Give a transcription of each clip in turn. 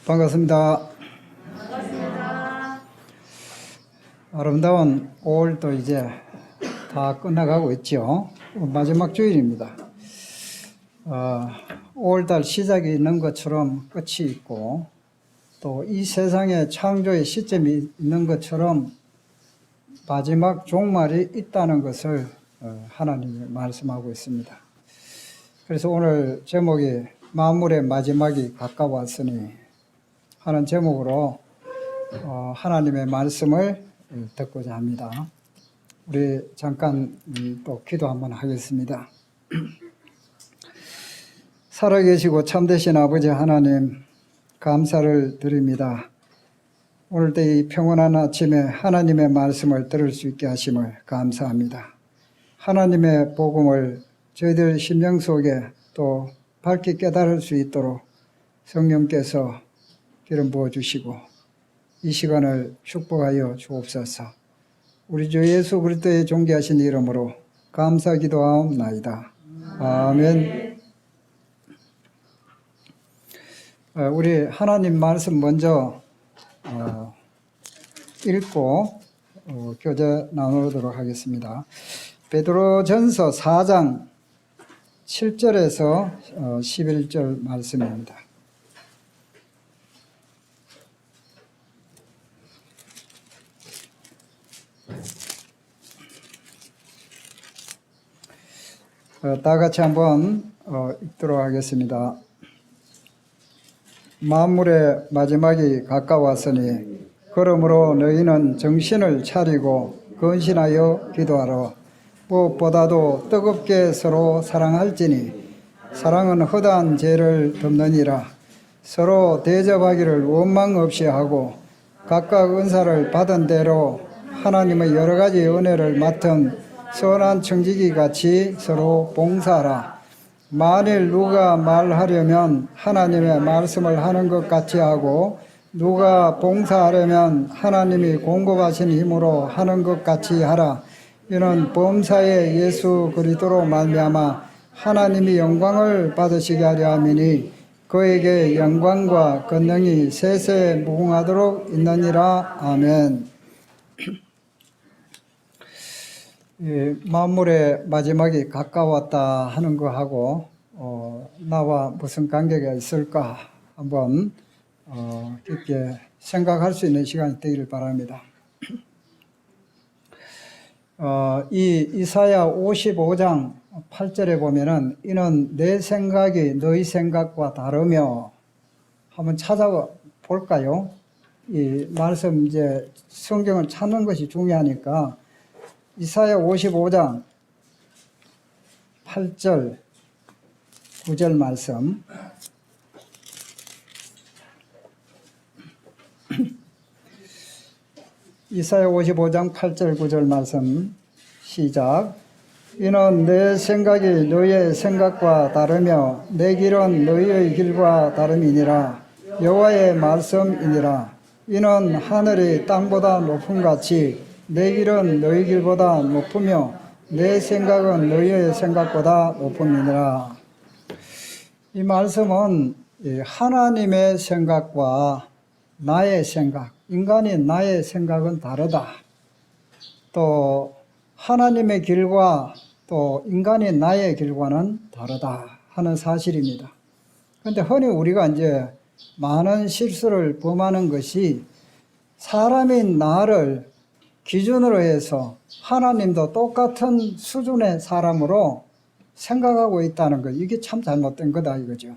반갑습니다. 반갑습니다. 아름다운 5월도 이제 다 끝나가고 있죠. 마지막 주일입니다. 5월달 시작이 있는 것처럼 끝이 있고, 또 이 세상에 창조의 시점이 있는 것처럼 마지막 종말이 있다는 것을 하나님이 말씀하고 있습니다. 그래서 오늘 제목이 만물의 마지막이 가까웠으니 하는 제목으로 하나님의 말씀을 듣고자 합니다. 우리 잠깐 또 기도 한번 하겠습니다. 살아계시고 참되신 아버지 하나님, 감사를 드립니다. 오늘도 이 평온한 아침에 하나님의 말씀을 들을 수 있게 하심을 감사합니다. 하나님의 복음을 저희들 심령 속에 또 밝히 깨달을 수 있도록 성령께서 기름 부어주시고 이 시간을 축복하여 주옵소서. 우리 주 예수 그리스도의 존귀하신 이름으로 감사 기도하옵나이다. 아멘. 우리 하나님 말씀 먼저 읽고 교제 나누도록 하겠습니다. 베드로전서 4장 7절에서 11절 말씀입니다. 다 같이 한번 읽도록 하겠습니다. 만물의 마지막이 가까웠으니 그러므로 너희는 정신을 차리고 근신하여 기도하라. 무엇보다도 뜨겁게 서로 사랑할지니 사랑은 허다한 죄를 덮느니라. 서로 대접하기를 원망 없이 하고 각각 은사를 받은 대로 하나님의 여러 가지 은혜를 맡은 선한 청지기 같이 서로 봉사하라. 만일 누가 말하려면 하나님의 말씀을 하는 것 같이 하고 누가 봉사하려면 하나님이 공급하신 힘으로 하는 것 같이 하라. 이는 범사의 예수 그리스도로 말미암아 하나님이 영광을 받으시게 하려 함이니 그에게 영광과 권능이 세세 무궁하도록 있느니라. 아멘. 만물의 마지막이 가까웠다 하는 거하고 나와 무슨 관계가 있을까 한번 깊게 생각할 수 있는 시간이 되기를 바랍니다. 이 이사야 55장 8절에 보면은 이는 내 생각이 너희 생각과 다르며 한번 찾아볼까요? 이 말씀 이제 성경을 찾는 것이 중요하니까 이사야 55장 8절 9절 말씀 이사야 55장 8절 9절 말씀 시작. 이는 내 생각이 너희의 생각과 다르며 내 길은 너희의 길과 다름이니라. 여호와의 말씀이니라. 이는 하늘이 땅보다 높음같이 내 길은 너희 길보다 높으며 내 생각은 너희의 생각보다 높음이니라. 이 말씀은 하나님의 생각과 나의 생각, 인간인 나의 생각은 다르다. 또 하나님의 길과 또 인간인 나의 길과는 다르다 하는 사실입니다. 그런데 흔히 우리가 이제 많은 실수를 범하는 것이 사람인 나를 기준으로 해서 하나님도 똑같은 수준의 사람으로 생각하고 있다는 것, 이게 참 잘못된 거다 이거죠.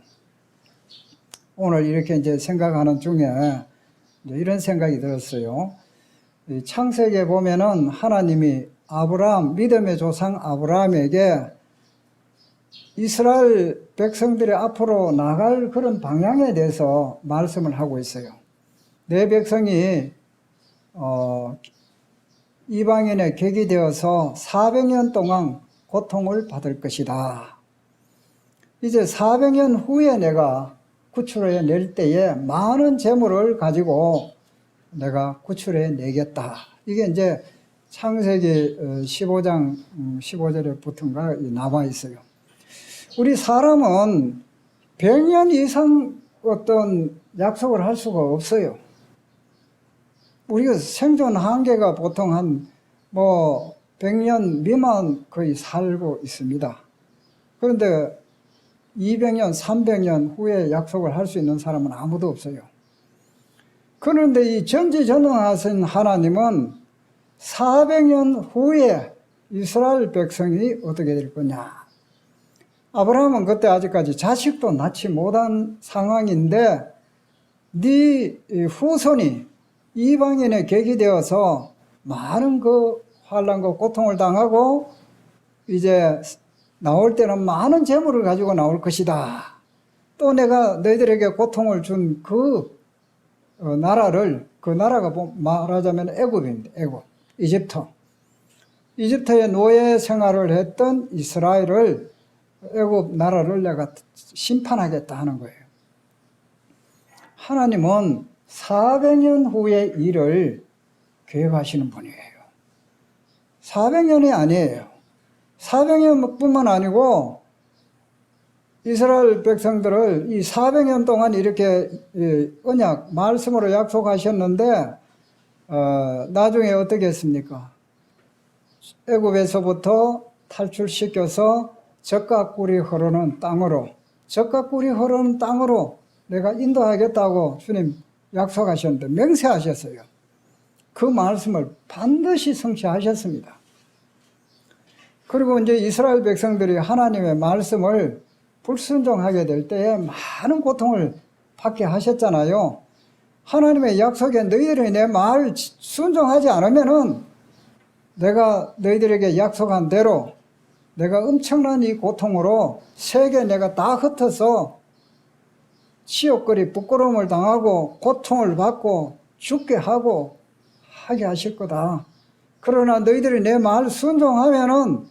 오늘 이렇게 이제 생각하는 중에 이런 생각이 들었어요. 창세기에 보면은 하나님이 아브라함, 믿음의 조상 아브라함에게 이스라엘 백성들이 앞으로 나갈 그런 방향에 대해서 말씀을 하고 있어요. 내 백성이 이방인의 객이 되어서 400년 동안 고통을 받을 것이다. 이제 400년 후에 내가 구출해 낼 때에 많은 재물을 가지고 내가 구출해 내겠다. 이게 이제 창세기 15장 15절에 붙은가 남아 있어요. 우리 사람은 100년 이상 어떤 약속을 할 수가 없어요. 우리가 생존 한계가 보통 한 100년 미만 거의 살고 있습니다. 그런데 200년, 300년 후에 약속을 할 수 있는 사람은 아무도 없어요. 그런데 이 전지전능하신 하나님은 400년 후에 이스라엘 백성이 어떻게 될 거냐. 아브라함은 그때 아직까지 자식도 낳지 못한 상황인데 네 후손이 이방인의 객이 되어서 많은 그 환난과 고통을 당하고 이제 나올 때는 많은 재물을 가지고 나올 것이다. 또 내가 너희들에게 고통을 준 그 나라를, 그 나라가 말하자면 애굽입니다. 애굽, 이집트. 이집트의 노예 생활을 했던 이스라엘을, 애굽 나라를 내가 심판하겠다 하는 거예요. 하나님은 400년 후의 일을 계획하시는 분이에요. 400년이 아니에요. 400년뿐만 아니고 이스라엘 백성들을 이 400년 동안 이렇게 언약, 말씀으로 약속하셨는데 나중에 어떻게 했습니까? 애굽에서부터 탈출시켜서 젖과 꿀이 흐르는 땅으로, 젖과 꿀이 흐르는 땅으로 내가 인도하겠다고 주님 약속하셨는데 맹세하셨어요. 그 말씀을 반드시 성취하셨습니다. 그리고 이제 이스라엘 백성들이 하나님의 말씀을 불순종하게 될 때에 많은 고통을 받게 하셨잖아요. 하나님의 약속에 너희들이 내 말 순종하지 않으면은 내가 너희들에게 약속한 대로 내가 엄청난 이 고통으로 세계 내가 다 흩어서 치욕거리 부끄러움을 당하고 고통을 받고 죽게 하고 하게 하실 거다. 그러나 너희들이 내 말 순종하면은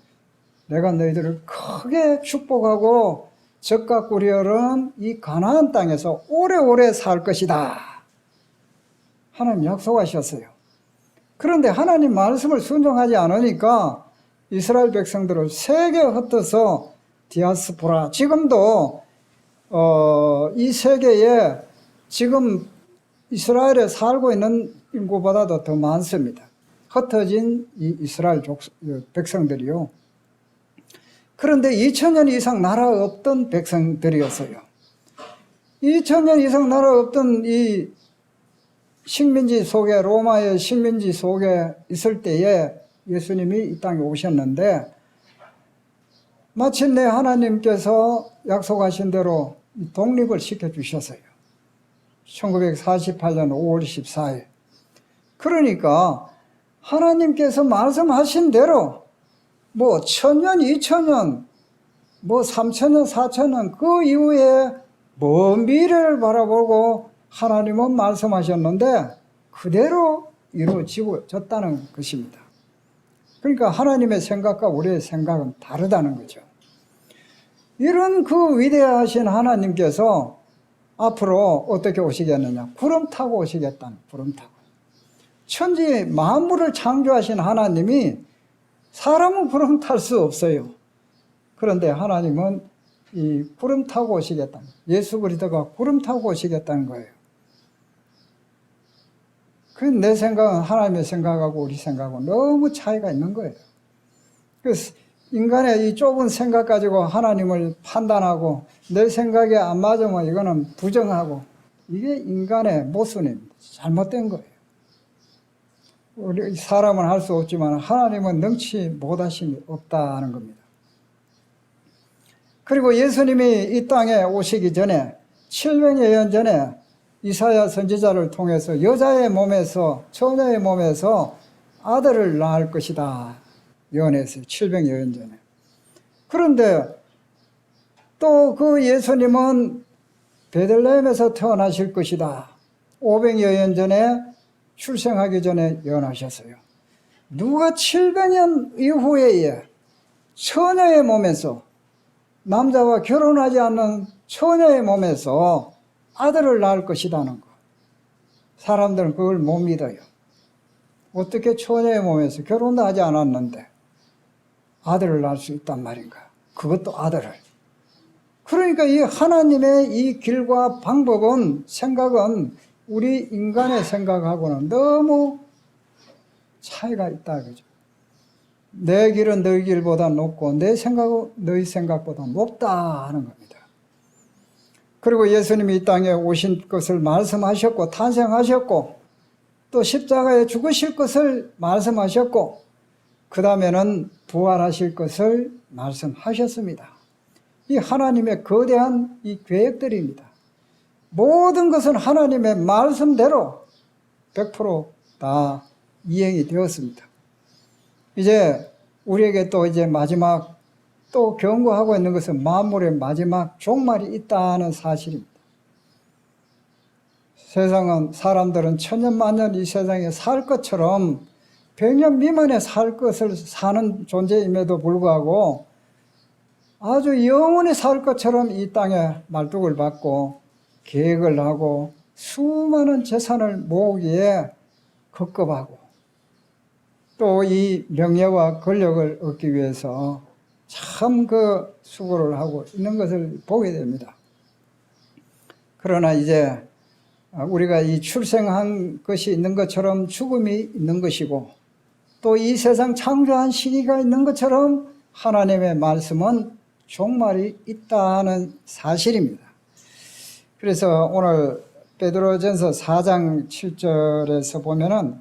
내가 너희들을 크게 축복하고 젖과 꿀이 흐르는 이 가나안 땅에서 오래오래 살 것이다. 하나님 약속하셨어요. 그런데 하나님 말씀을 순종하지 않으니까 이스라엘 백성들을 세계에 흩어서 디아스포라, 지금도 이 세계에 지금 이스라엘에 살고 있는 인구보다도 더 많습니다. 흩어진 이 이스라엘 백성들이요. 그런데 2000년 이상 나라 없던 백성들이었어요. 2000년 이상 나라 없던 이 식민지 속에, 로마의 식민지 속에 있을 때에 예수님이 이 땅에 오셨는데 마침내 하나님께서 약속하신 대로 독립을 시켜주셨어요. 1948년 5월 14일. 그러니까 하나님께서 말씀하신 대로 1000년, 2000년, 3000년, 4000년 그 이후에 먼 미래를 바라보고 하나님은 말씀하셨는데 그대로 이루어졌다는 것입니다. 그러니까 하나님의 생각과 우리의 생각은 다르다는 거죠. 이런 그 위대하신 하나님께서 앞으로 어떻게 오시겠느냐? 구름 타고 오시겠다는, 구름 타고. 천지 만물을 창조하신 하나님이 사람은 구름 탈 수 없어요. 그런데 하나님은 이 구름 타고 오시겠다는, 예수 그리스도가 구름 타고 오시겠다는 거예요. 그 내 생각은 하나님의 생각하고 우리 생각하고 너무 차이가 있는 거예요. 그래서 인간의 이 좁은 생각 가지고 하나님을 판단하고 내 생각에 안 맞으면 이거는 부정하고, 이게 인간의 모순입니다. 잘못된 거예요. 우리 사람은 할 수 없지만 하나님은 능치 못하심이 없다는 겁니다. 그리고 예수님이 이 땅에 오시기 전에 700여 년 전에 이사야 선지자를 통해서 여자의 몸에서, 처녀의 몸에서 아들을 낳을 것이다 예언했어요. 700여 년 전에. 그런데 또 그 예수님은 베들레헴에서 태어나실 것이다 500여 년 전에 출생하기 전에 예언하셨어요. 누가 700년 이후에 처녀의 몸에서, 남자와 결혼하지 않는 처녀의 몸에서 아들을 낳을 것이라는 거. 사람들은 그걸 못 믿어요. 어떻게 처녀의 몸에서 결혼도 하지 않았는데 아들을 낳을 수 있단 말인가? 그것도 아들을. 그러니까 이 하나님의 이 길과 방법은, 생각은 우리 인간의 생각하고는 너무 차이가 있다, 그죠? 내 길은 너희 길보다 높고 내 생각은 너희 생각보다 높다 하는 겁니다. 그리고 예수님이 이 땅에 오신 것을 말씀하셨고 탄생하셨고 또 십자가에 죽으실 것을 말씀하셨고 그 다음에는 부활하실 것을 말씀하셨습니다. 이 하나님의 거대한 이 계획들입니다. 모든 것은 하나님의 말씀대로 100%다 이행이 되었습니다. 이제 우리에게 또 이제 마지막 또 경고하고 있는 것은 만물의 마지막 종말이 있다는 사실입니다. 세상은 사람들은 천년만년 이 세상에 살 것처럼 100년 미만에 살 것을 사는 존재임에도 불구하고 아주 영원히 살 것처럼 이 땅에 말뚝을 받고 계획을 하고 수많은 재산을 모으기에 급급하고 또 이 명예와 권력을 얻기 위해서 참 그 수고를 하고 있는 것을 보게 됩니다. 그러나 이제 우리가 이 출생한 것이 있는 것처럼 죽음이 있는 것이고 또 이 세상 창조한 시기가 있는 것처럼 하나님의 말씀은 종말이 있다는 사실입니다. 그래서 오늘 베드로전서 4장 7절에서 보면은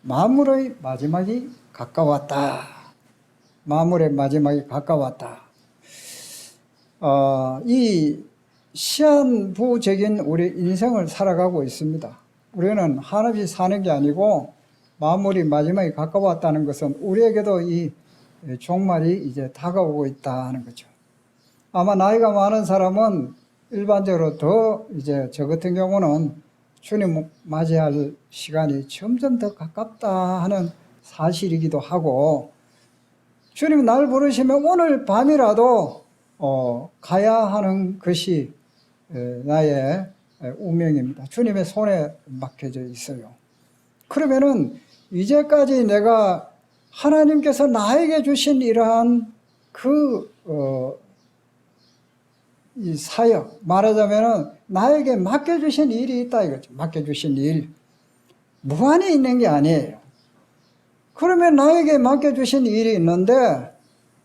만물의 마지막이 가까웠다. 만물의 마지막이 가까웠다. 이 시한부적인 우리 인생을 살아가고 있습니다. 우리는 한없이 사는 게 아니고 만물이 마지막이 가까웠다는 것은 우리에게도 이 종말이 이제 다가오고 있다는 거죠. 아마 나이가 많은 사람은 일반적으로 더 이제 저 같은 경우는 주님 맞이할 시간이 점점 더 가깝다 하는 사실이기도 하고 주님 날 부르시면 오늘 밤이라도 가야 하는 것이 나의 운명입니다. 주님의 손에 맡겨져 있어요. 그러면은 이제까지 내가 하나님께서 나에게 주신 이러한 이 사역, 말하자면은 나에게 맡겨주신 일이 있다 이거죠. 맡겨주신 일. 무한히 있는 게 아니에요. 그러면 나에게 맡겨주신 일이 있는데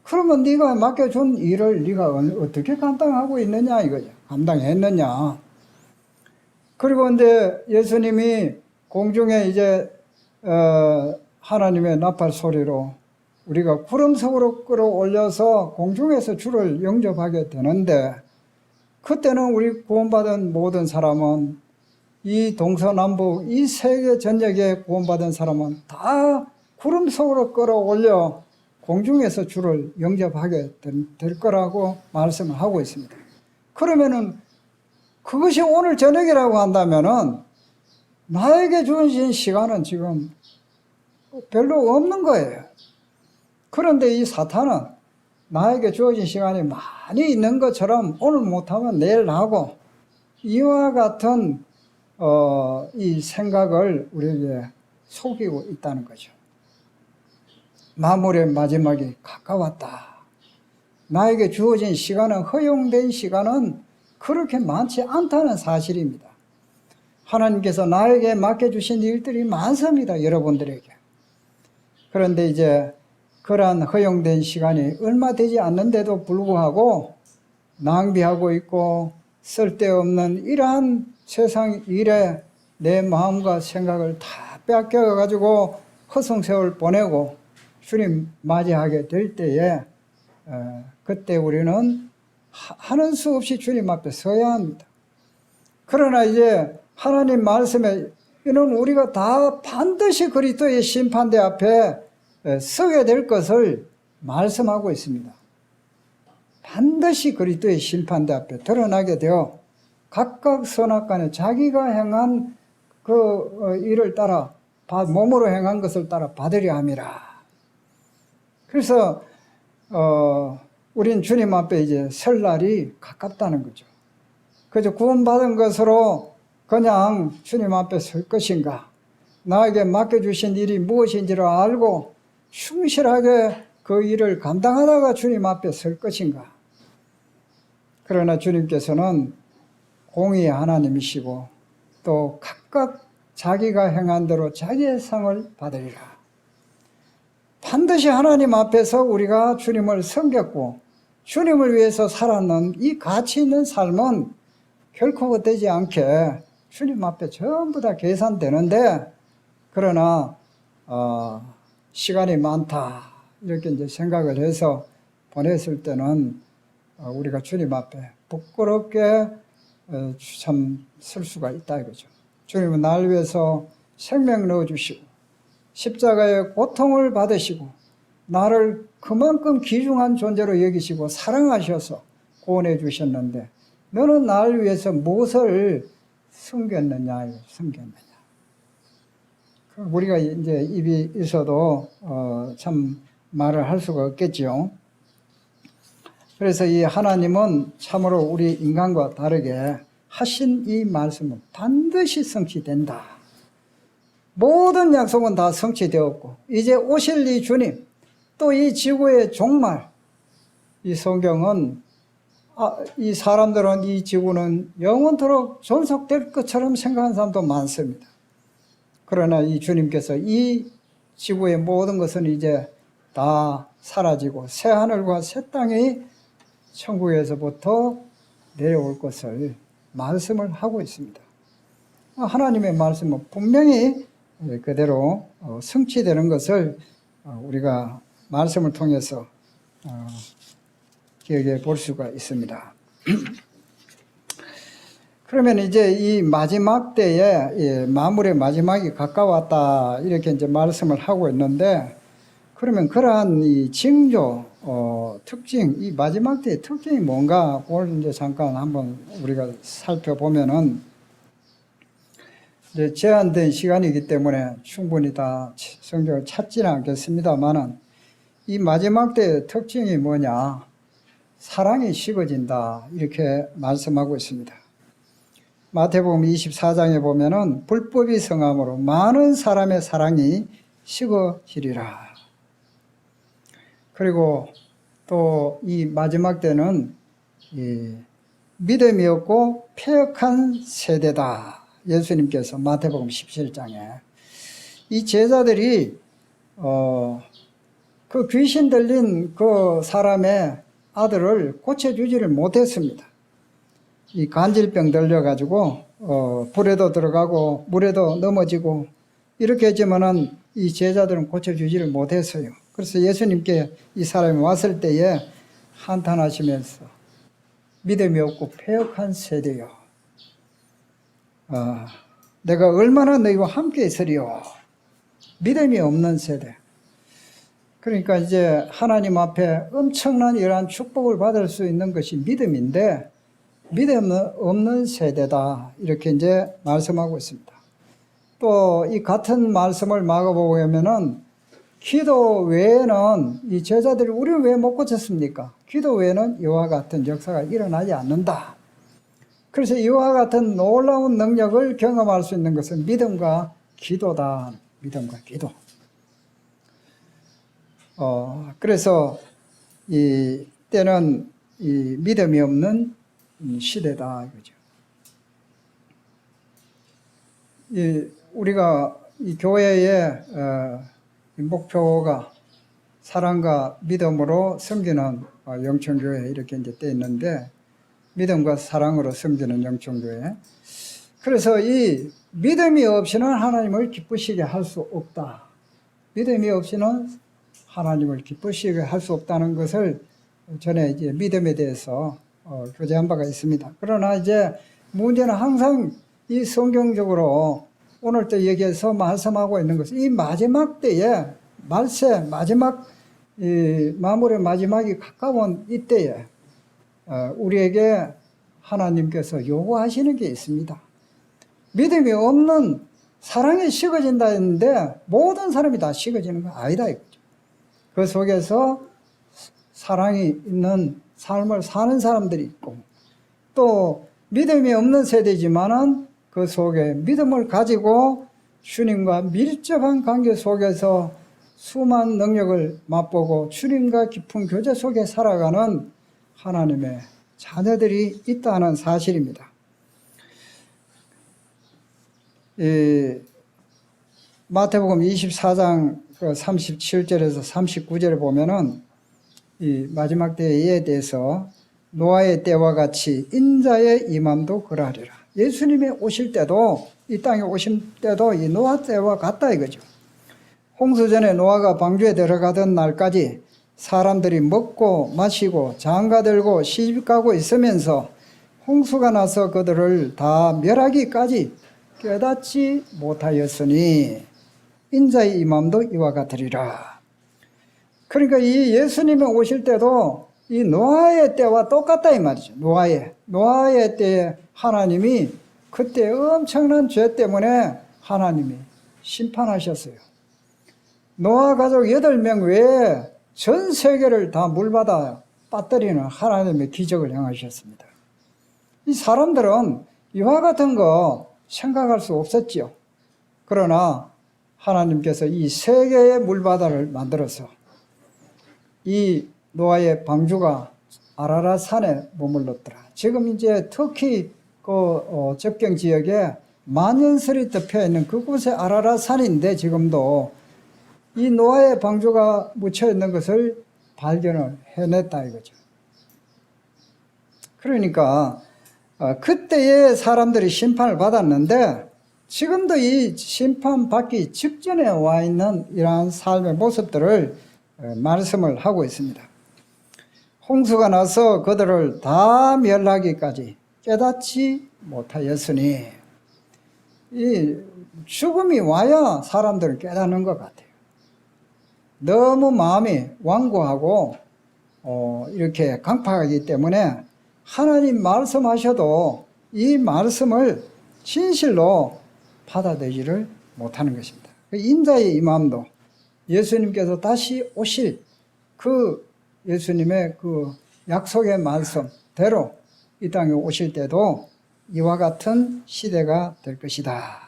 그러면 네가 맡겨준 일을 네가 어떻게 감당하고 있느냐 이거죠. 감당했느냐. 그리고 이제 예수님이 공중에 이제 하나님의 나팔 소리로 우리가 구름 속으로 끌어올려서 공중에서 주를 영접하게 되는데 그때는 우리 구원받은 모든 사람은 이 동서남북 이 세계 전역에 구원받은 사람은 다 구름 속으로 끌어올려 공중에서 주를 영접하게 될 거라고 말씀을 하고 있습니다. 그러면은 그것이 오늘 저녁이라고 한다면은 나에게 주어진 시간은 지금 별로 없는 거예요. 그런데 이 사탄은 나에게 주어진 시간이 많이 있는 것처럼 오늘 못하면 내일 하고 이와 같은 이 생각을 우리에게 속이고 있다는 거죠. 만물의 마지막이 가까웠다. 나에게 주어진 시간은 허용된 시간은 그렇게 많지 않다는 사실입니다. 하나님께서 나에게 맡겨주신 일들이 많습니다. 여러분들에게. 그런데 이제 그러한 허용된 시간이 얼마 되지 않는데도 불구하고 낭비하고 있고 쓸데없는 이러한 세상 일에 내 마음과 생각을 다 빼앗겨가지고 허송세월 보내고 주님 맞이하게 될 때에 그때 우리는 하는 수 없이 주님 앞에 서야 합니다. 그러나 이제 하나님 말씀에 이는 우리가 다 반드시 그리스도의 심판대 앞에 서게 될 것을 말씀하고 있습니다. 반드시 그리스도의 심판대 앞에 드러나게 되어 각각 선악간에 자기가 행한 그 일을 따라 몸으로 행한 것을 따라 받으려 함이라. 그래서 우린 주님 앞에 이제 설 날이 가깝다는 거죠. 그래서 구원받은 것으로 그냥 주님 앞에 설 것인가, 나에게 맡겨주신 일이 무엇인지를 알고 충실하게 그 일을 감당하다가 주님 앞에 설 것인가. 그러나 주님께서는 공의의 하나님이시고 또 각각 자기가 행한 대로 자기의 상을 받으리라. 반드시 하나님 앞에서 우리가 주님을 섬겼고 주님을 위해서 살았는 이 가치 있는 삶은 결코 헛되지 않게 주님 앞에 전부 다 계산되는데, 그러나 시간이 많다 이렇게 이제 생각을 해서 보냈을 때는 우리가 주님 앞에 부끄럽게 참 설 수가 있다 이거죠. 주님은 날 위해서 생명 넣어주시고 십자가의 고통을 받으시고 나를 그만큼 귀중한 존재로 여기시고 사랑하셔서 구원해 주셨는데, 너는 나를 위해서 무엇을 섬겼느냐, 섬겼느냐. 우리가 이제 입이 있어도 참 말을 할 수가 없겠지요. 그래서 이 하나님은 참으로 우리 인간과 다르게 하신 이 말씀은 반드시 성취된다. 모든 약속은 다 성취되었고 이제 오실 이 주님, 또 이 지구의 종말, 이 성경은 이 사람들은 이 지구는 영원토록 존속될 것처럼 생각하는 사람도 많습니다. 그러나 이 주님께서 이 지구의 모든 것은 이제 다 사라지고 새 하늘과 새 땅이 천국에서부터 내려올 것을 말씀을 하고 있습니다. 하나님의 말씀은 분명히 그대로 성취되는 것을 우리가 말씀을 통해서 기억해 볼 수가 있습니다. 그러면 이제 이 마지막 때에 만물의 마지막이 가까웠다 이렇게 이제 말씀을 하고 있는데, 그러면 그러한 이 징조 특징, 이 마지막 때의 특징이 뭔가 오늘 이제 잠깐 한번 우리가 살펴보면은, 이제 제한된 시간이기 때문에 충분히 다 성경을 찾지는 않겠습니다만은, 이 마지막 때의 특징이 뭐냐? 사랑이 식어진다 이렇게 말씀하고 있습니다. 마태복음 24장에 보면은 불법이 성함으로 많은 사람의 사랑이 식어지리라. 그리고 또 이 마지막 때는 믿음이 없고 패역한 세대다. 예수님께서 마태복음 17장에 이 제자들이 그 귀신 들린 그 사람의 아들을 고쳐주지를 못했습니다. 이 간질병 들려가지고 불에도 들어가고 물에도 넘어지고 이렇게 했지만은 이 제자들은 고쳐주지를 못했어요. 그래서 예수님께 이 사람이 왔을 때에 한탄하시면서 믿음이 없고 패역한 세대요. 내가 얼마나 너희와 함께 있으리요. 믿음이 없는 세대. 그러니까 이제 하나님 앞에 엄청난 이러한 축복을 받을 수 있는 것이 믿음인데, 믿음 없는 세대다 이렇게 이제 말씀하고 있습니다. 또 이 같은 말씀을 마가복음에는 기도 외에는 이 제자들이 우리는 왜 못 고쳤습니까? 기도 외에는 이와 같은 역사가 일어나지 않는다. 그래서 이와 같은 놀라운 능력을 경험할 수 있는 것은 믿음과 기도다. 믿음과 기도. 그래서 이 때는 이 믿음이 없는 시대다 이거죠. 우리가 이 교회의 목표가 사랑과 믿음으로 섬기는 영천교회 이렇게 이제 돼 있는데, 믿음과 사랑으로 섬기는 영천교회. 그래서 이 믿음이 없이는 하나님을 기쁘시게 할 수 없다. 믿음이 없이는 하나님을 기쁘시게 할 수 없다는 것을 전에 이제 믿음에 대해서 교제한 바가 있습니다. 그러나 이제 문제는 항상 이 성경적으로 오늘 또 여기에서 말씀하고 있는 것은 이 마지막 때에 말세 마지막 이 만물의 마지막이 가까운 이때에 우리에게 하나님께서 요구하시는 게 있습니다. 믿음이 없는 사랑이 식어진다 했는데 모든 사람이 다 식어지는 건 아니다 이거죠. 그 속에서 사랑이 있는 삶을 사는 사람들이 있고, 또 믿음이 없는 세대지만은 그 속에 믿음을 가지고 주님과 밀접한 관계 속에서 수많은 능력을 맛보고 주님과 깊은 교제 속에 살아가는 하나님의 자녀들이 있다는 사실입니다. 마태복음 24장 37절에서 39절에 보면은 이 마지막 때에 대해서 노아의 때와 같이 인자의 임함도 그러하리라. 예수님이 오실 때도, 이 땅에 오실 때도 이 노아 때와 같다 이거죠. 홍수 전에 노아가 방주에 들어가던 날까지 사람들이 먹고 마시고 장가들고 시집가고 있으면서 홍수가 나서 그들을 다 멸하기까지 깨닫지 못하였으니 인자의 임함도 이와 같으리라. 그러니까 이 예수님이 오실 때도 이 노아의 때와 똑같다 이 말이죠. 노아의 때에 하나님이 그때 엄청난 죄 때문에 하나님이 심판하셨어요. 노아 가족 8명 외에 전 세계를 다 물받아 빠뜨리는 하나님의 기적을 행하셨습니다. 이 사람들은 이와 같은 거 생각할 수 없었지요. 그러나 하나님께서 이 세계의 물바다를 만들어서 이 노아의 방주가 아라랏 산에 머물렀더라. 지금 이제 터키 접경 지역에 만연설이 덮여 있는 그곳에 아라랏 산인데 지금도 이 노아의 방주가 묻혀 있는 것을 발견을 해냈다 이거죠. 그러니까 그때의 사람들이 심판을 받았는데 지금도 이 심판받기 직전에 와 있는 이러한 삶의 모습들을 말씀을 하고 있습니다. 홍수가 나서 그들을 다 멸하기까지 깨닫지 못하였으니, 이 죽음이 와야 사람들은 깨닫는 것 같아요. 너무 마음이 완고하고 이렇게 강팍하기 때문에 하나님 말씀하셔도 이 말씀을 진실로 받아들이지를 못하는 것입니다. 인자의 임함도 예수님께서 다시 오실 그 예수님의 그 약속의 말씀대로 이 땅에 오실 때도 이와 같은 시대가 될 것이다.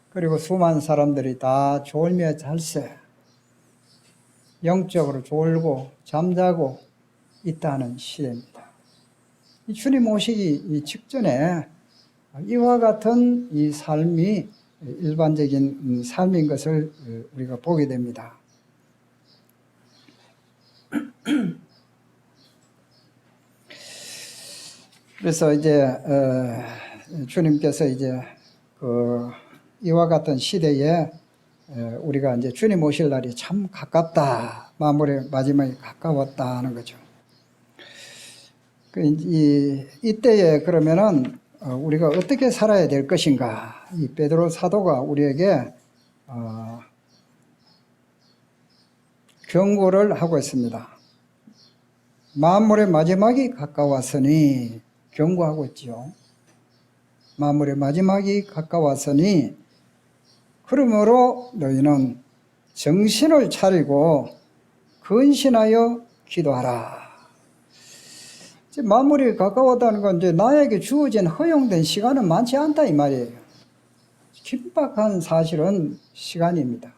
그리고 수많은 사람들이 다 졸며 잘세, 영적으로 졸고 잠자고 있다는 시대입니다. 이 주님 오시기 직전에 이와 같은 이 삶이 일반적인 삶인 것을 우리가 보게 됩니다. 그래서 이제 주님께서 이제 이와 같은 시대에 우리가 이제 주님 오실 날이 참 가깝다, 만물의 마지막이 가까웠다 하는 거죠. 이때에 그러면은 우리가 어떻게 살아야 될 것인가? 이 베드로 사도가 우리에게 경고를 하고 있습니다. 만물의 마지막이 가까웠으니, 경고하고 있죠. 만물의 마지막이 가까웠으니 그러므로 너희는 정신을 차리고 근신하여 기도하라. 만물이 가까웠다는 건 이제 나에게 주어진 허용된 시간은 많지 않다 이 말이에요. 긴박한 사실은 시간입니다.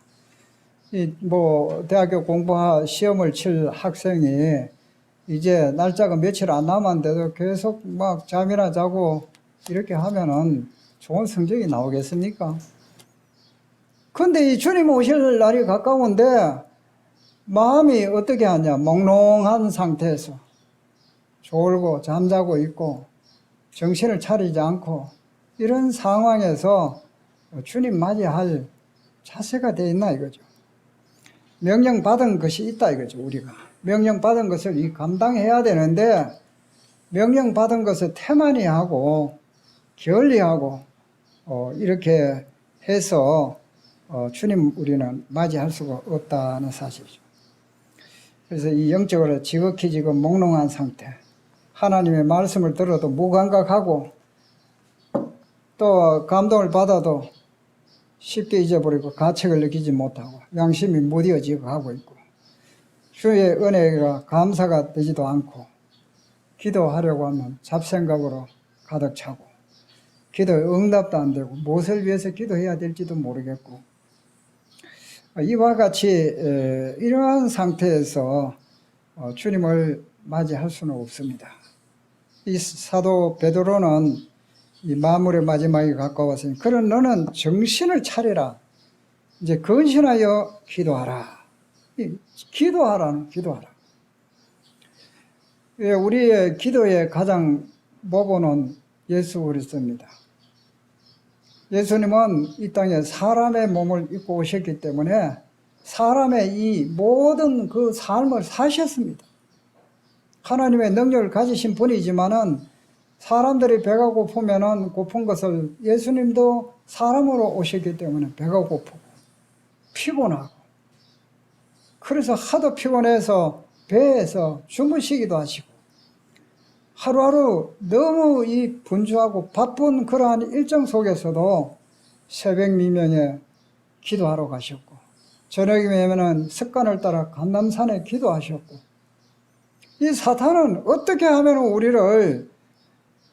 대학교 시험을 칠 학생이 이제 날짜가 며칠 안 남았는데도 계속 막 잠이나 자고 이렇게 하면은 좋은 성적이 나오겠습니까? 근데 이 주님 오실 날이 가까운데 마음이 어떻게 하냐? 몽롱한 상태에서 졸고 잠자고 있고 정신을 차리지 않고 이런 상황에서 주님 맞이할 자세가 돼 있나 이거죠. 명령받은 것이 있다 이거죠. 우리가 명령받은 것을 감당해야 되는데 명령받은 것을 태만히 하고 게을리하고 이렇게 해서 주님 우리는 맞이할 수가 없다는 사실이죠. 그래서 이 영적으로 지극히 지금 몽롱한 상태, 하나님의 말씀을 들어도 무감각하고 또 감동을 받아도 쉽게 잊어버리고 가책을 느끼지 못하고 양심이 무뎌지고 하고 있고 주의 은혜가 감사가 되지도 않고 기도하려고 하면 잡생각으로 가득 차고 기도에 응답도 안 되고 무엇을 위해서 기도해야 될지도 모르겠고 이와 같이 이러한 상태에서 주님을 맞이할 수는 없습니다. 이 사도 베드로는 이 마무리 마지막에 가까웠으니 그런 너는 정신을 차려라. 이제 근신하여 기도하라. 기도하라는 기도하라. 우리의 기도의 가장 모본은 예수 그리스도입니다. 예수님은 이 땅에 사람의 몸을 입고 오셨기 때문에 사람의 이 모든 그 삶을 사셨습니다. 하나님의 능력을 가지신 분이지만은 사람들이 배가 고프면은 고픈 것을 예수님도 사람으로 오셨기 때문에 배가 고프고 피곤하고 그래서 하도 피곤해서 배에서 주무시기도 하시고 하루하루 너무 이 분주하고 바쁜 그러한 일정 속에서도 새벽 미명에 기도하러 가셨고 저녁이면은 습관을 따라 감람산에 기도하셨고 이 사탄은 어떻게 하면 우리를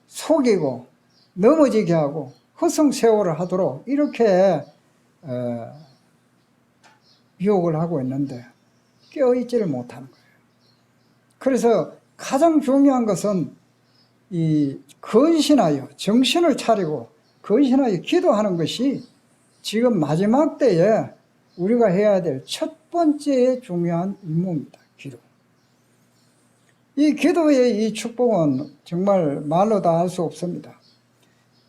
속이고 넘어지게 하고 허송세월을 하도록 이렇게 유혹을 하고 있는데 깨어있지를 못하는 거예요. 그래서 가장 중요한 것은 이 근신하여 정신을 차리고 근신하여 기도하는 것이 지금 마지막 때에 우리가 해야 될 첫 번째 중요한 임무입니다. 기도. 이 기도의 이 축복은 정말 말로 다 할 수 없습니다.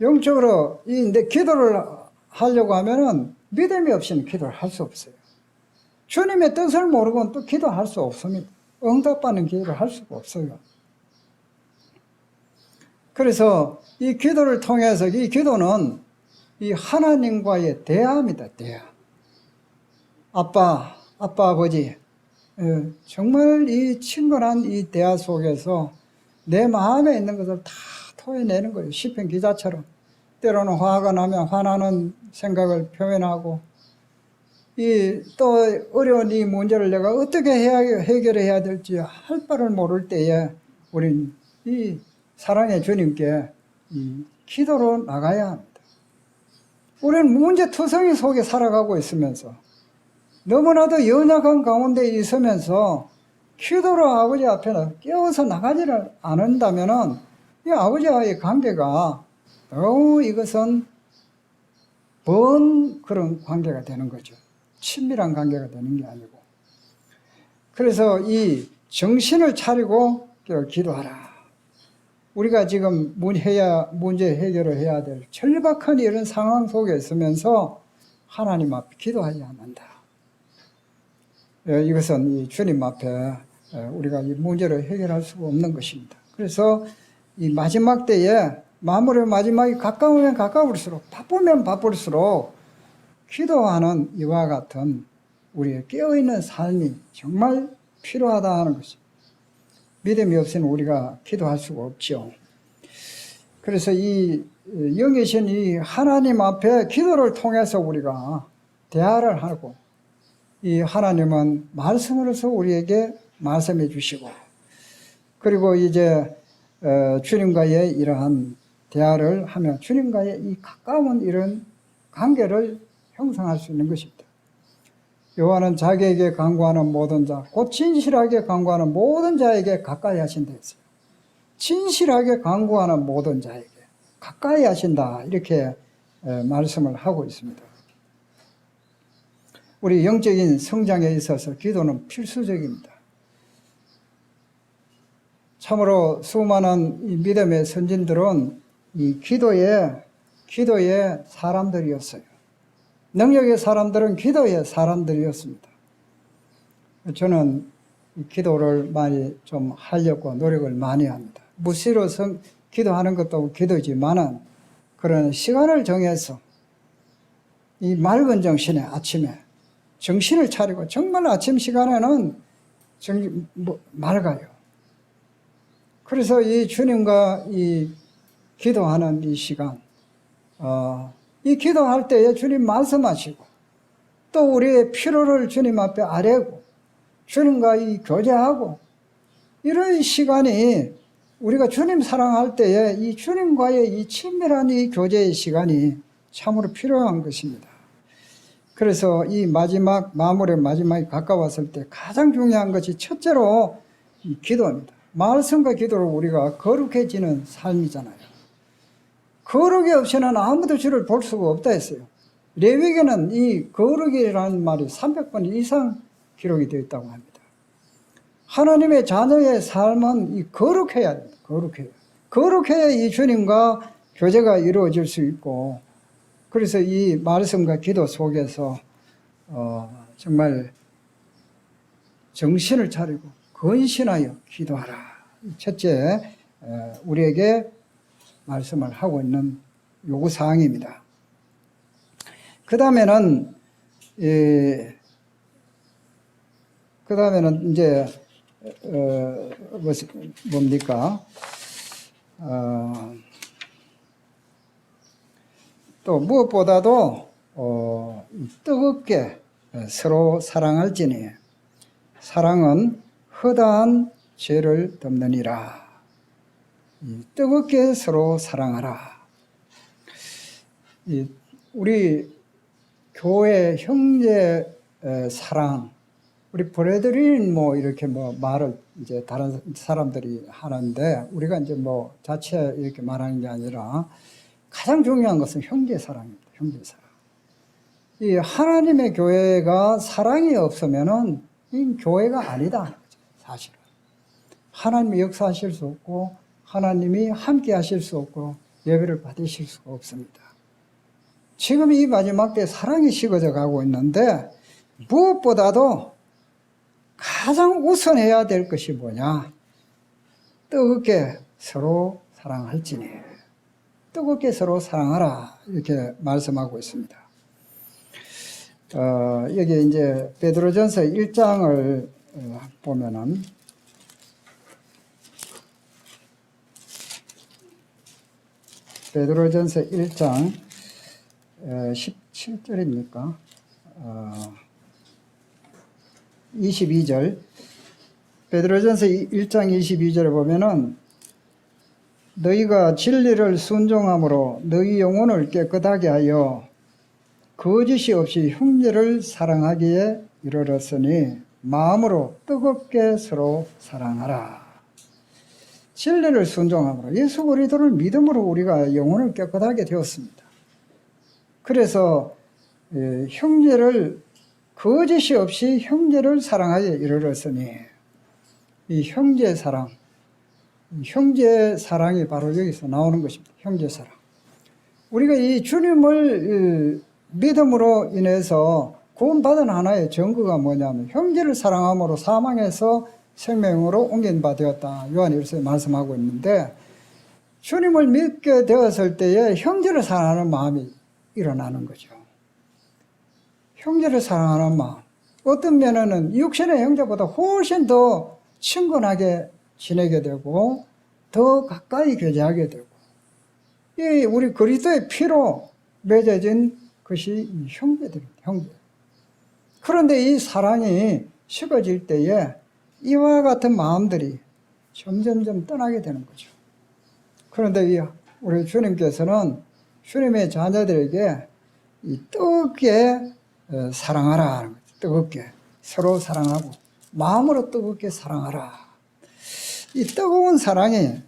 영적으로 내 기도를 하려고 하면은 믿음이 없이는 기도를 할 수 없어요. 주님의 뜻을 모르고는 또 기도할 수 없습니다. 응답받는 기도를 할 수가 없어요. 그래서 이 기도를 통해서 이 기도는 이 하나님과의 대화입니다. 대화. 아빠, 아버지. 정말 이 친근한 이 대화 속에서 내 마음에 있는 것을 다 토해내는 거예요. 시편 기자처럼. 때로는 화가 나면 화나는 생각을 표현하고 또 어려운 이 문제를 내가 어떻게 해결해야 될지 할 바를 모를 때에 우린 이 사랑의 주님께 이 기도로 나가야 합니다. 우리는 문제투성이 속에 살아가고 있으면서 너무나도 연약한 가운데 있으면서 기도로 아버지 앞에 깨어서 나가지를 않는다면은 이 아버지와의 관계가 너무 이것은 먼 그런 관계가 되는 거죠. 친밀한 관계가 되는 게 아니고. 그래서 이 정신을 차리고 기도하라. 우리가 지금 문제 해결을 해야 될 절박한 이런 상황 속에 있으면서 하나님 앞에 기도하지 않는다. 이것은 이 주님 앞에 우리가 이 문제를 해결할 수가 없는 것입니다. 그래서 이 마지막 때에 마지막이 가까우면 가까울수록 바쁘면 바쁠수록 기도하는 이와 같은 우리의 깨어있는 삶이 정말 필요하다 하는 것입니다. 믿음이 없이는 우리가 기도할 수가 없죠. 그래서 이 영이신 이 하나님 앞에 기도를 통해서 우리가 대화를 하고 이 하나님은 말씀으로서 우리에게 말씀해 주시고 그리고 이제 주님과의 이러한 대화를 하며 주님과의 이 가까운 이런 관계를 형성할 수 있는 것입니다. 요한은 자기에게 간구하는 모든 자, 곧 진실하게 간구하는 모든 자에게 가까이 하신다 했어요. 진실하게 간구하는 모든 자에게 가까이 하신다 이렇게 말씀을 하고 있습니다. 우리 영적인 성장에 있어서 기도는 필수적입니다. 참으로 수많은 이 믿음의 선진들은 이 기도의 사람들이었어요. 능력의 사람들은 기도의 사람들이었습니다. 저는 이 기도를 많이 좀 하려고 노력을 많이 합니다. 무시로 기도하는 것도 기도지만은 그런 시간을 정해서 이 맑은 정신에 아침에 정신을 차리고 정말 아침 시간에는 맑아요. 그래서 이 주님과 이 기도하는 이 시간, 이 기도할 때에 주님 말씀하시고 또 우리의 필요를 주님 앞에 아뢰고 주님과 이 교제하고 이런 시간이 우리가 주님 사랑할 때에 이 주님과의 이 친밀한 이 교제의 시간이 참으로 필요한 것입니다. 그래서 이 마지막에 가까웠을 때 가장 중요한 것이 첫째로 이 기도입니다. 말씀과 기도로 우리가 거룩해지는 삶이잖아요. 거룩이 없이는 아무도 주를 볼 수가 없다 했어요. 레위기에는 이 거룩이라는 말이 300번 이상 기록이 되어 있다고 합니다. 하나님의 자녀의 삶은 이 거룩해야 됩니다. 거룩해야 이 주님과 교제가 이루어질 수 있고, 그래서 이 말씀과 기도 속에서 정말 정신을 차리고 근신하여 기도하라. 첫째, 우리에게 말씀을 하고 있는 요구사항입니다. 그 다음에는 이제, 뭡니까? 또 무엇보다도, 뜨겁게 서로 사랑할지니, 사랑은 허다한 죄를 덮느니라. 뜨겁게 서로 사랑하라. 우리 교회 형제 사랑, 우리 브레드린 이렇게 말을 이제 다른 사람들이 하는데, 우리가 이제 자체 이렇게 말하는 게 아니라 가장 중요한 것은 형제 사랑입니다. 형제 사랑. 이 하나님의 교회가 사랑이 없으면은 이 교회가 아니다. 사실은. 하나님이 역사하실 수 없고, 하나님이 함께 하실 수 없고, 예배를 받으실 수가 없습니다. 지금 이 마지막 때 사랑이 식어져 가고 있는데, 무엇보다도 가장 우선해야 될 것이 뭐냐? 뜨겁게 서로 사랑할지니. 뜨겁게 서로 사랑하라. 이렇게 말씀하고 있습니다. 여기 이제 베드로전서 1장을 보면은, 베드로전서 1장 17절입니까? 22절. 베드로전서 1장 22절에 보면은, 너희가 진리를 순종함으로 너희 영혼을 깨끗하게 하여 거짓이 없이 형제를 사랑하기에 이르렀으니 마음으로 뜨겁게 서로 사랑하라. 진리를 순종함으로, 예수 그리스도를 믿음으로 우리가 영혼을 깨끗하게 되었습니다. 그래서 형제를 거짓이 없이 형제를 사랑하기에 이르렀으니, 이 형제 사랑, 형제 사랑이 바로 여기서 나오는 것입니다. 형제 사랑. 우리가 이 주님을 믿음으로 인해서 구원받은 하나의 증거가 뭐냐면, 형제를 사랑함으로 사망에서 생명으로 옮긴 바 되었다. 요한일서에 말씀하고 있는데, 주님을 믿게 되었을 때에 형제를 사랑하는 마음이 일어나는 거죠. 형제를 사랑하는 마음. 어떤 면에는 육신의 형제보다 훨씬 더 친근하게 지내게 되고, 더 가까이 교제하게 되고, 이 우리 그리스도의 피로 맺어진 것이 형제들입니다. 형제. 그런데 이 사랑이 식어질 때에 이와 같은 마음들이 점점점 떠나게 되는 거죠. 그런데 우리 주님께서는 주님의 자녀들에게 이 뜨겁게 사랑하라 하는 거죠. 뜨겁게 서로 사랑하고 마음으로 뜨겁게 사랑하라. 이 뜨거운 사랑이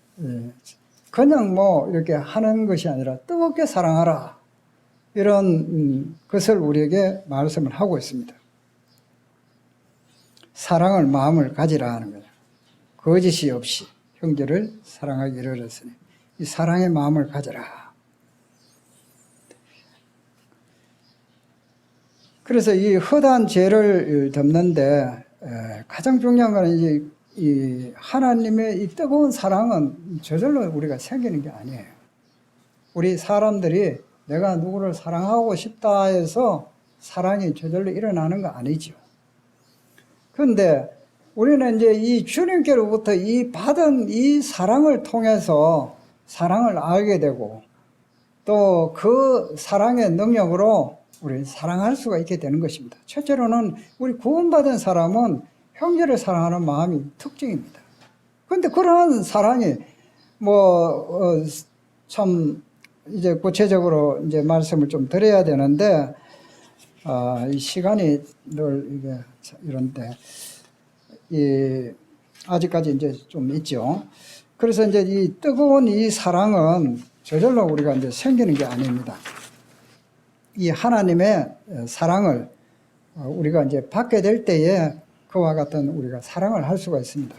그냥 이렇게 하는 것이 아니라 뜨겁게 사랑하라, 이런 것을 우리에게 말씀을 하고 있습니다. 사랑을 마음을 가지라 하는 거죠. 거짓이 없이 형제를 사랑하기 이르렀으니 이 사랑의 마음을 가져라. 그래서 이 허다한 죄를 덮는데 가장 중요한 것은 이제 이 하나님의 이 뜨거운 사랑은 저절로 우리가 생기는 게 아니에요. 우리 사람들이 내가 누구를 사랑하고 싶다 해서 사랑이 저절로 일어나는 거 아니죠. 그런데 우리는 이제 이 주님께로부터 이 받은 이 사랑을 통해서 사랑을 알게 되고, 또 그 사랑의 능력으로 우리 사랑할 수가 있게 되는 것입니다. 첫째로는 우리 구원받은 사람은 형제를 사랑하는 마음이 특징입니다. 그런데 그러한 사랑이 참 이제 구체적으로 이제 말씀을 좀 드려야 되는데, 이 시간이 늘 이게 이런데, 아직까지 이제 좀 있죠. 그래서 이제 이 뜨거운 이 사랑은 저절로 우리가 이제 생기는 게 아닙니다. 이 하나님의 사랑을 우리가 이제 받게 될 때에 그와 같은 우리가 사랑을 할 수가 있습니다.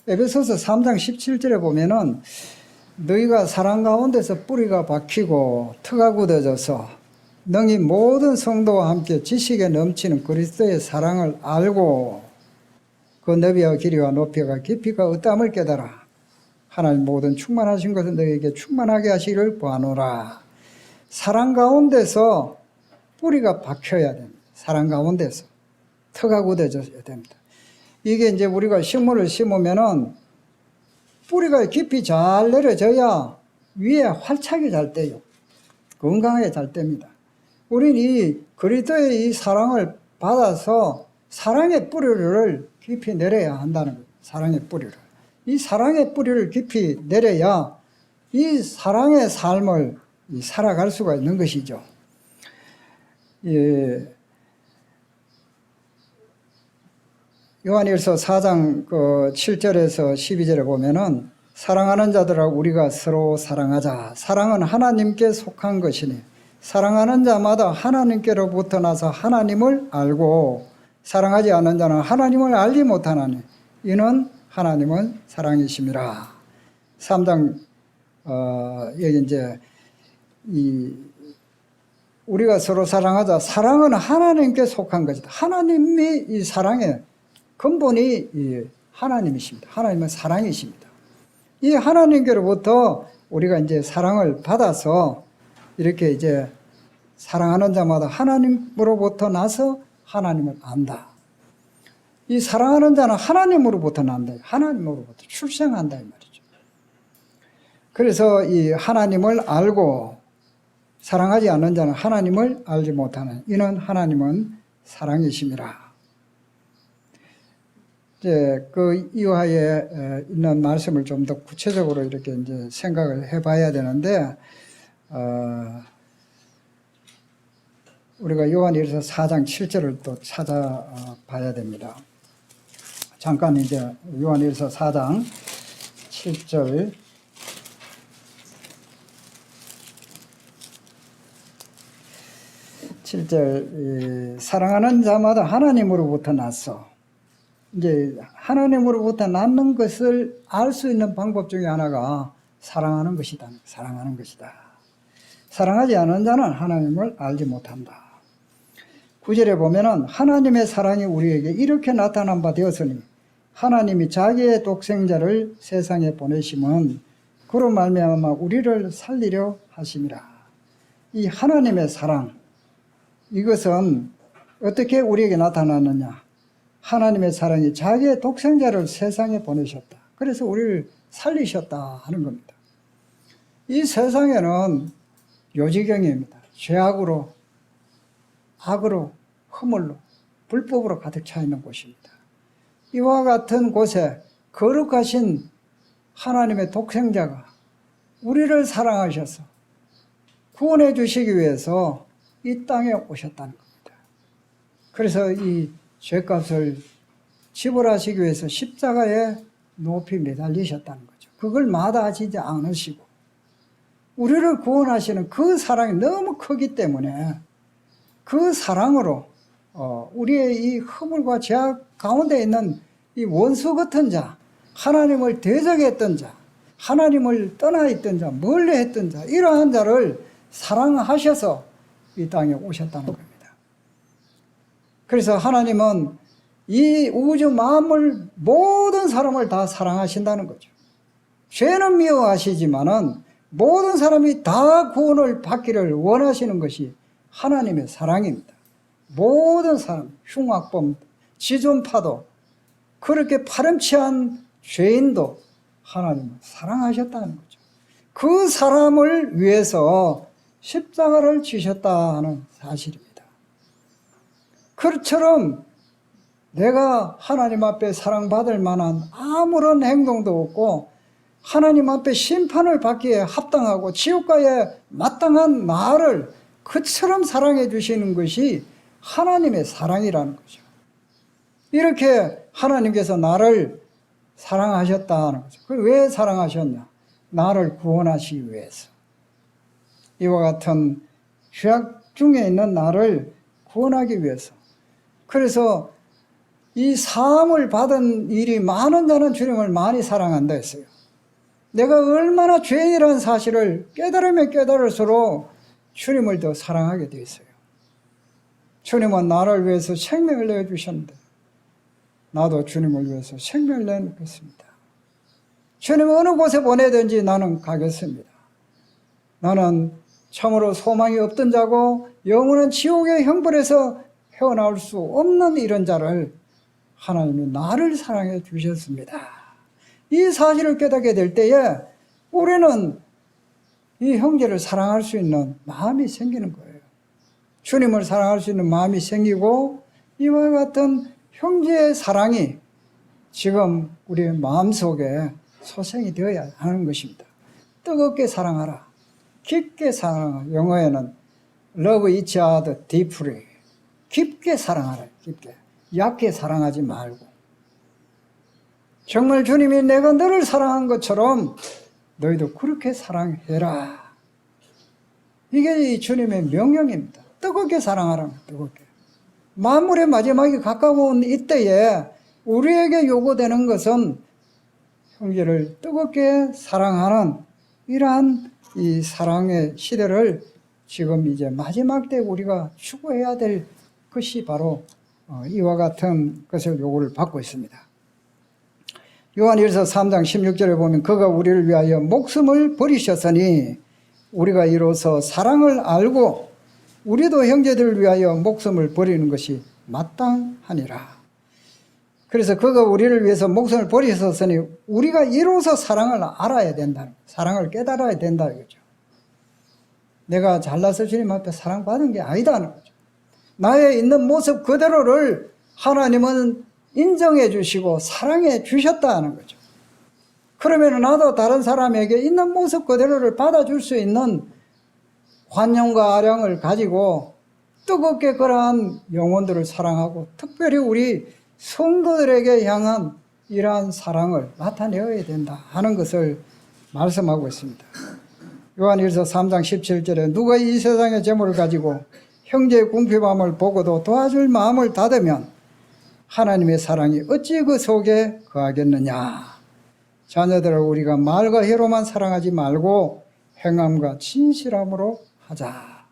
에베소서 3장 17절에 보면은 너희가 사랑 가운데서 뿌리가 박히고 터가 굳어져서 능히 모든 성도와 함께 지식에 넘치는 그리스도의 사랑을 알고 그 너비와 길이와 높이가 깊이가 어떠함을 깨달아 하나님 모든 충만하신 것은 너희에게 충만하게 하시기를 구하노라. 사랑 가운데서 뿌리가 박혀야 됩니다. 사랑 가운데서 터가 굳어져야 됩니다. 이게 이제 우리가 식물을 심으면은 뿌리가 깊이 잘 내려져야 위에 활착이 잘 돼요. 건강하게 잘 됩니다. 우리는 이 그리스도의 이 사랑을 받아서 사랑의 뿌리를 깊이 내려야 한다는 거예요. 사랑의 뿌리를. 이 사랑의 뿌리를 깊이 내려야 이 사랑의 삶을 살아갈 수가 있는 것이죠. 예. 요한일서 4장 7절에서 12절에 보면은 사랑하는 자들아 우리가 서로 사랑하자. 사랑은 하나님께 속한 것이니 사랑하는 자마다 하나님께로부터 나서 하나님을 알고 사랑하지 않는 자는 하나님을 알지 못하나니 이는 하나님은 사랑이심이라. 3장 여기 이제 우리가 서로 사랑하자. 사랑은 하나님께 속한 것이다. 하나님이 이 사랑의 근본이 하나님이십니다. 하나님은 사랑이십니다. 이 하나님께로부터 우리가 이제 사랑을 받아서 이렇게 이제 사랑하는 자마다 하나님으로부터 나서 하나님을 안다. 이 사랑하는 자는 하나님으로부터 난다. 하나님으로부터 출생한다 이 말이죠. 그래서 이 하나님을 알고 사랑하지 않는 자는 하나님을 알지 못하는 이는 하나님은 사랑이심이라. 이제 그 이하에 있는 말씀을 좀 더 구체적으로 이렇게 이제 생각을 해봐야 되는데, 우리가 요한일서 4장 7절을 또 찾아봐야 됩니다. 잠깐 이제 요한일서 4장 7절. 사랑하는 자마다 하나님으로부터 났어. 이제 하나님으로부터 낳는 것을 알 수 있는 방법 중에 하나가 사랑하는 것이다. 사랑하는 것이다. 사랑하지 않은 자는 하나님을 알지 못한다. 9절에 보면은 하나님의 사랑이 우리에게 이렇게 나타난 바 되었으니 하나님이 자기의 독생자를 세상에 보내심은 그로 말미암아 우리를 살리려 하심이라. 이 하나님의 사랑, 이것은 어떻게 우리에게 나타났느냐? 하나님의 사랑이 자기의 독생자를 세상에 보내셨다. 그래서 우리를 살리셨다 하는 겁니다. 이 세상에는 요지경입니다. 죄악으로, 악으로, 허물로, 불법으로 가득 차 있는 곳입니다. 이와 같은 곳에 거룩하신 하나님의 독생자가 우리를 사랑하셔서 구원해 주시기 위해서 이 땅에 오셨다는 겁니다. 그래서 이 죄값을 지불하시기 위해서 십자가에 높이 매달리셨다는 거죠. 그걸 마다하시지 않으시고 우리를 구원하시는 그 사랑이 너무 크기 때문에 그 사랑으로 우리의 이 허물과 죄악 가운데 있는 이 원수 같은 자, 하나님을 대적했던 자, 하나님을 떠나 있던 자, 멀리 했던 자, 이러한 자를 사랑하셔서 이 땅에 오셨다는 겁니다. 그래서 하나님은 이 우주 만물 모든 사람을 다 사랑하신다는 거죠. 죄는 미워하시지만은 모든 사람이 다 구원을 받기를 원하시는 것이 하나님의 사랑입니다. 모든 사람, 흉악범, 지존파도 그렇게 파렴치한 죄인도 하나님은 사랑하셨다는 거죠. 그 사람을 위해서 십자가를 지셨다는 사실입니다. 그처럼 내가 하나님 앞에 사랑받을 만한 아무런 행동도 없고 하나님 앞에 심판을 받기에 합당하고 지옥가에 마땅한 나를 그처럼 사랑해 주시는 것이 하나님의 사랑이라는 거죠. 이렇게 하나님께서 나를 사랑하셨다는 거죠. 왜 사랑하셨냐? 나를 구원하시기 위해서. 이와 같은 죄악 중에 있는 나를 구원하기 위해서. 그래서 이 사함을 받은 일이 많은 자는 주님을 많이 사랑한다 했어요. 내가 얼마나 죄인이라는 사실을 깨달으면 깨달을수록 주님을 더 사랑하게 되어 있어요. 주님은 나를 위해서 생명을 내어주셨는데 나도 주님을 위해서 생명을 내놓겠습니다. 주님 어느 곳에 보내든지 나는 가겠습니다. 나는 참으로 소망이 없던 자고 영원한 지옥의 형벌에서 헤어나올 수 없는 이런 자를 하나님이 나를 사랑해 주셨습니다. 이 사실을 깨닫게 될 때에 우리는 이 형제를 사랑할 수 있는 마음이 생기는 거예요. 주님을 사랑할 수 있는 마음이 생기고 이와 같은 형제의 사랑이 지금 우리의 마음속에 소생이 되어야 하는 것입니다. 뜨겁게 사랑하라. 깊게 사랑하라. 영어에는 love each other deeply. 깊게 사랑하라. 깊게. 얕게 사랑하지 말고. 정말 주님이 내가 너를 사랑한 것처럼 너희도 그렇게 사랑해라. 이게 이 주님의 명령입니다. 뜨겁게 사랑하라. 뜨겁게. 만물의 마지막이 가까운 이때에 우리에게 요구되는 것은 형제를 뜨겁게 사랑하는 이러한 이 사랑의 시대를 지금 이제 마지막 때 우리가 추구해야 될 것이 바로 이와 같은 것을 요구를 받고 있습니다. 요한일서 3장 16절에 보면 그가 우리를 위하여 목숨을 버리셨으니 우리가 이로써 사랑을 알고 우리도 형제들을 위하여 목숨을 버리는 것이 마땅하니라. 그래서 그가 우리를 위해서 목숨을 버리셨으니 우리가 이로써 사랑을 알아야 된다. 사랑을 깨달아야 된다 이거죠. 내가 잘나서 주님 앞에 사랑받은 게 아니다는 거죠. 나의 있는 모습 그대로를 하나님은 인정해 주시고 사랑해 주셨다는 거죠. 그러면 나도 다른 사람에게 있는 모습 그대로를 받아줄 수 있는 관용과 아량을 가지고 뜨겁게 그러한 영혼들을 사랑하고 특별히 우리 성도들에게 향한 이러한 사랑을 나타내어야 된다 하는 것을 말씀하고 있습니다. 요한일서 3장 17절에 누가 이 세상의 재물을 가지고 형제의 궁핍함을 보고도 도와줄 마음을 닫으면 하나님의 사랑이 어찌 그 속에 거하겠느냐. 자녀들을 우리가 말과 혀로만 사랑하지 말고 행함과 진실함으로 하자.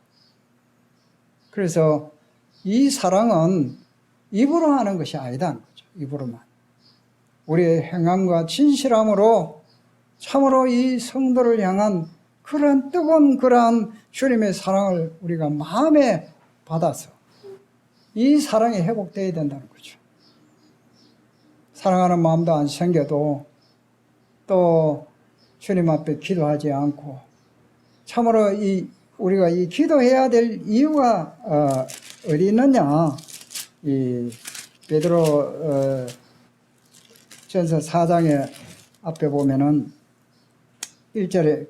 그래서 이 사랑은 입으로 하는 것이 아니다는 거죠. 입으로만. 우리의 행함과 진실함으로 참으로 이 성도를 향한 그러한 뜨거운 그러한 주님의 사랑을 우리가 마음에 받아서 이 사랑이 회복되어야 된다는 거죠. 사랑하는 마음도 안 생겨도 또 주님 앞에 기도하지 않고 참으로 우리가 이 기도해야 될 이유가 어디 있느냐. 이 베드로 전서 4장의 앞에 보면은 1절에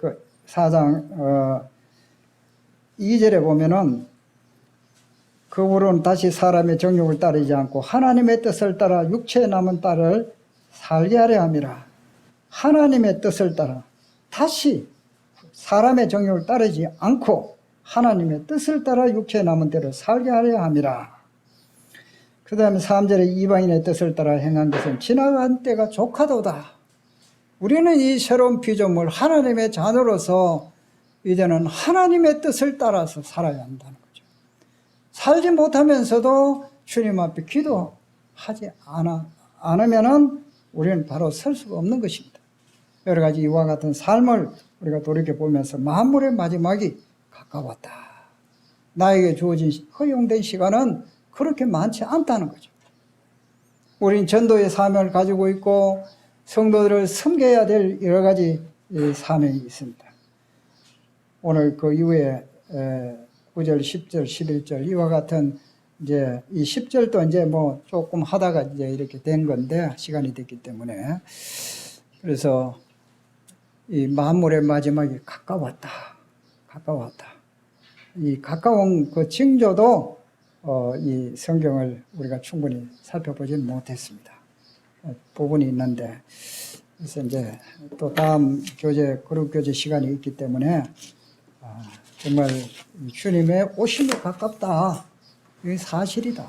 4장 2절에 보면은 그후로는 다시 사람의 정욕을 따르지 않고 하나님의 뜻을 따라 육체에 남은 딸을 살게 하려 함이라. 하나님의 뜻을 따라 다시 사람의 정욕을 따르지 않고 하나님의 뜻을 따라 육체에 남은 대로 살게 하려 함이라. 그 다음에 3절에 이방인의 뜻을 따라 행한 것은 지나간 때가 족하도다. 우리는 이 새로운 피조물 하나님의 자녀로서 이제는 하나님의 뜻을 따라서 살아야 한다는 거죠. 살지 못하면서도 주님 앞에 기도하지 않으면은 우리는 바로 설 수가 없는 것입니다. 여러 가지 이와 같은 삶을 우리가 돌이켜보면서 만물의 마지막이 가까웠다. 나에게 주어진 허용된 시간은 그렇게 많지 않다는 거죠. 우린 전도의 사명을 가지고 있고 성도들을 섬겨야 될 여러 가지 사명이 있습니다. 오늘 그 이후에 9절, 10절, 11절 이와 같은 이제 이 10절도 이제 뭐 조금 하다가 이제 이렇게 된 건데 시간이 됐기 때문에 그래서 이 만물의 마지막이 가까웠다. 이 가까운 그 징조도 이 성경을 우리가 충분히 살펴보지 못했습니다. 부분이 있는데, 그래서 이제 또 다음 교재, 그룹 교재 시간이 있기 때문에 정말 주님의 오심에 가깝다. 이게 사실이다.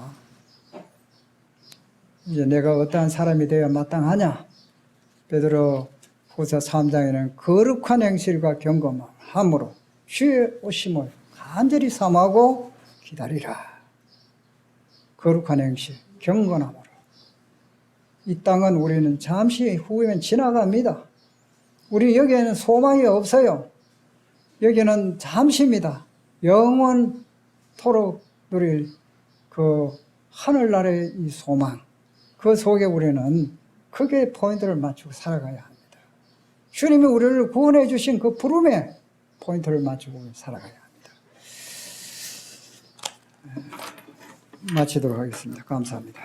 이제 내가 어떠한 사람이 되어야 마땅하냐? 베드로 후서 3장에는 거룩한 행실과 경건함으로 주의 오심을 간절히 삼하고 기다리라. 거룩한 행실, 경건함으로. 이 땅은 우리는 잠시 후면 지나갑니다. 우리 여기에는 소망이 없어요. 여기는 잠시입니다. 영원토록 누릴 그 하늘나라의 이 소망, 그 속에 우리는 크게 포인트를 맞추고 살아가야 합니다. 주님이 우리를 구원해 주신 그 부름에 포인트를 맞추고 살아가야 합니다. 마치도록 하겠습니다. 감사합니다.